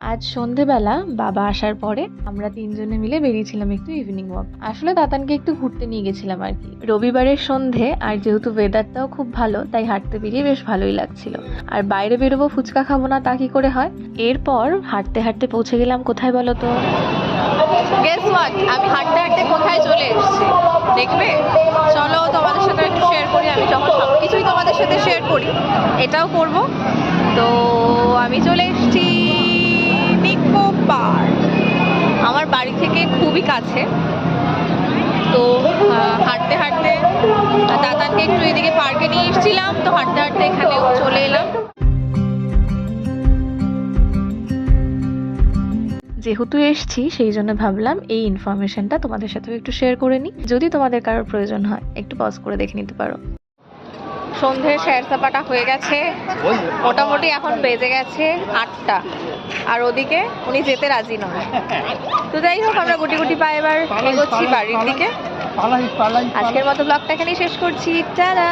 আজ সন্ধেবেলা বাবা আসার পরে আমরা তিনজনে মিলে বেরিয়েছিলাম একটু ইভিনিং ওয়াক। আসলে দাতানকে একটু ঘুরতে নিয়ে গেছিলাম আর কি। রবিবারের সন্ধে, আর যেহেতু ওয়েদারটাও খুব ভালো, তাই হাঁটতে বেরিয়ে বেশ ভালোই লাগছিল। আর বাইরে বেরোবো, ফুচকা খাবো না তা কি করে হয়। এরপর হাঁটতে হাঁটতে পৌঁছে গেলাম কোথায় বলো তো? গেস হোয়াট, আমি হাঁটতে হাঁটতে কোথায় চলে এসেছি দেখবে? চলো তোমাদের সাথে একটু শেয়ার করি। আমি যখন সব কিছুই তোমাদের সাথে শেয়ার করি, এটাও করব। তো আমি চলে এসেছি নিকো পার্ক। আমার বাড়ি থেকে খুবই কাছে। তো হাঁটতে হাঁটতে দাদাকে একটু এদিকে পার্কে নিয়ে এসেছিলাম, তো হাঁটতে হাঁটতে এখানেও চলে এলাম। যেহেতু এসছি সেই জন্য ভাবলাম এই ইনফরমেশনটা তোমাদের সাথে একটু শেয়ার করে নিই। যদি তোমাদের কারোর প্রয়োজন হয় একটু পজ করে দেখে নিতে পারো। সন্ধে স্যারসাপাটা হয়ে গেছে, মোটামুটি এখন বেজে গেছে 8টা। আর ওদিকে উনি যেতে রাজি নয়। তো যাই হোক, আমরা গুটি গুটি পায়ে এবার এগোচ্ছি বাড়ির দিকে। আজকের মতো ব্লগটা এখানেই শেষ করছি। টাটা।